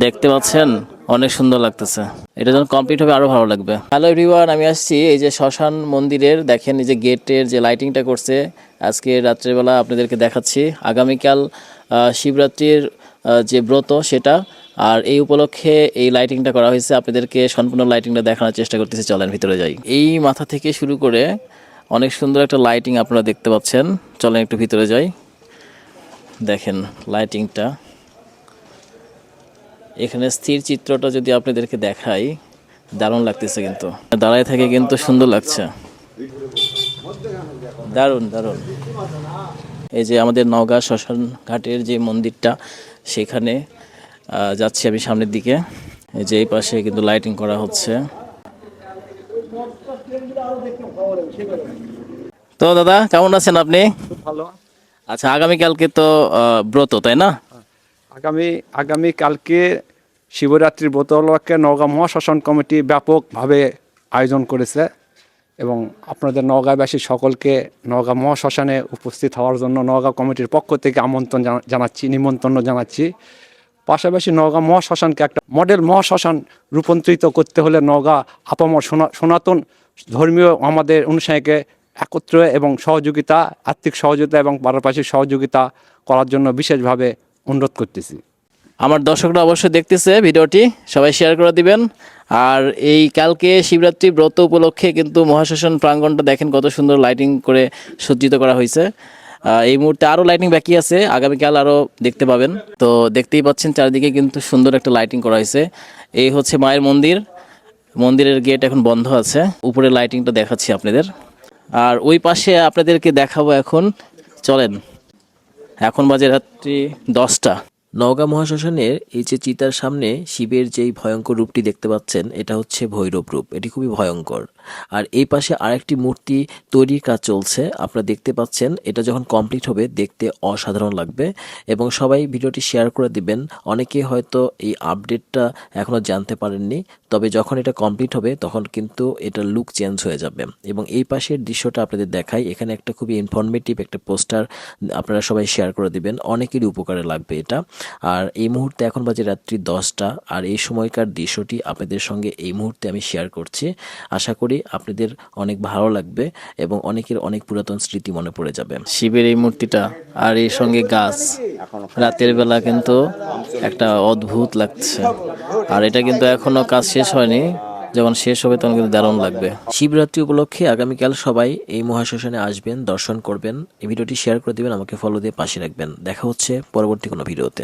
দেখতে পাচ্ছেন অনেক সুন্দর লাগতেছে। এটা যখন কমপ্লিট হবে আরো ভালো লাগবে। হ্যালো এভরিওয়ান, আমি আসছি এই যে শ্মশান মন্দিরের, দেখেন এই যে গেটের যে লাইটিংটা করছে আজকে রাত্রেবেলা আপনাদেরকে দেখাচ্ছি। আগামীকাল শিবরাত্রির যে ব্রত সেটা, আর এই উপলক্ষে এই লাইটিংটা করা হয়েছে। আপনাদেরকে সম্পূর্ণ লাইটিংটা দেখানোর চেষ্টা করতেছি, চলেন ভিতরে যাই। এই মাথা থেকে শুরু করে অনেক সুন্দর একটা লাইটিং আপনারা দেখতে পাচ্ছেন, চলেন একটু ভিতরে যাই। দেখেন লাইটিংটা, এখানে স্থির চিত্রটা যদি আপনাদেরকে দেখাই দারুণ লাগতেছে, কিন্তু দাঁড়ায় থেকে কিন্তু সুন্দর লাগছে, দারুণ দারুণ। এই যে আমাদের নওগাঁ শ্মশান ঘাটের যে মন্দিরটা, সেখানে যাচ্ছি আমি সামনের দিকে। এই যে এই পাশে কিন্তু লাইটিং করা হচ্ছে। তো দাদা কেমন আছেন আপনি? ভালো। আচ্ছা, আগামীকালকে তো ব্রত, তাই না? আগামী কালকে শিবরাত্রির ব্রত উপলক্ষে নওগাঁ মহাশ্মশান কমিটি ব্যাপকভাবে আয়োজন করেছে এবং আপনাদের নওগাঁবাসী সকলকে নওগাঁ মহাশ্মশানে উপস্থিত হওয়ার জন্য নওগাঁ কমিটির পক্ষ থেকে নিমন্ত্রণ জানাচ্ছি। পাশাপাশি নওগাঁ মহাশ্মশানকে একটা মডেল মহাশ্মশান রূপান্তরিত করতে হলে নওগাঁ আপামর সনাতন ধর্মীয় আমাদের অনুসারীকে একত্র এবং সহযোগিতা, আর্থিক সহযোগিতা এবং পারিপার্শ্বিক সহযোগিতা করার জন্য বিশেষভাবে অনুরোধ করতেছি। আমার দর্শকরা অবশ্যই দেখতেছে ভিডিওটি, সবাই শেয়ার করে দিবেন। আর এই কালকে শিবরাত্রি ব্রত উপলক্ষে কিন্তু মহাশ্মশান প্রাঙ্গণটা দেখেন কত সুন্দর লাইটিং করে সজ্জিত করা হয়েছে। এই মুহূর্তে আরও লাইটিং বাকি আছে, আগামীকাল আরও দেখতে পাবেন। তো দেখতেই পাচ্ছেন চারিদিকে কিন্তু সুন্দর একটা লাইটিং করা হয়েছে। এই হচ্ছে মায়ের মন্দির, মন্দিরের গেট এখন বন্ধ আছে, উপরে লাইটিংটা দেখাচ্ছি আপনাদের। আর ওই পাশে আপনাদেরকে দেখাবো এখন, চলেন। এখন বাজে রাত্রি 10টা। নওগাঁ মহাশ্মশানের এই যে চিতার সামনে শিবের যেই ভয়ঙ্কর রূপটি দেখতে পাচ্ছেন, এটা হচ্ছে ভৈরব রূপ, এটি খুবই ভয়ঙ্কর। আর এই পাশে আরেকটি মূর্তি তৈরির কাজ চলছে, আপনারা দেখতে পাচ্ছেন। এটা যখন কমপ্লিট হবে দেখতে অসাধারণ লাগবে এবং সবাই ভিডিওটি শেয়ার করে দিবেন। অনেকে হয়তো এই আপডেটটা এখনও জানতে পারেননি, তবে যখন এটা কমপ্লিট হবে তখন কিন্তু এটার লুক চেঞ্জ হয়ে যাবে। এবং এই পাশের দৃশ্যটা আপনাদের দেখাই, এখানে একটা খুবই ইনফরমেটিভ একটা পোস্টার আপনারা সবাই শেয়ার করে দিবেন, অনেকেরই উপকারে লাগবে এটা। আর এই মুহূর্তে এখন বাজে রাত্রি 10টা, আর এই সময়কার দৃশ্যটি আপনাদের সঙ্গে এই মুহূর্তে আমি শেয়ার করছি। আশা করি আপনাদের অনেক ভালো লাগবে এবং অনেকের অনেক পুরাতন স্মৃতি মনে পড়ে যাবে। শিবের এই মূর্তিটা আর এর সঙ্গে গাছ, রাতের বেলা কিন্তু একটা অদ্ভুত লাগছে। আর এটা কিন্তু এখনো কাজ শেষ হয়নি, যখন শেষ হবে তখন কিন্তু দারুণ লাগবে। শিবরাত্রি উপলক্ষে আগামীকাল সবাই এই মহাশ্মশানে আসবেন, দর্শন করবেন। এই ভিডিওটি শেয়ার করে দিবেন, আমাকে ফলো দিয়ে পাশে রাখবেন। দেখা হচ্ছে পরবর্তী কোনো ভিডিওতে।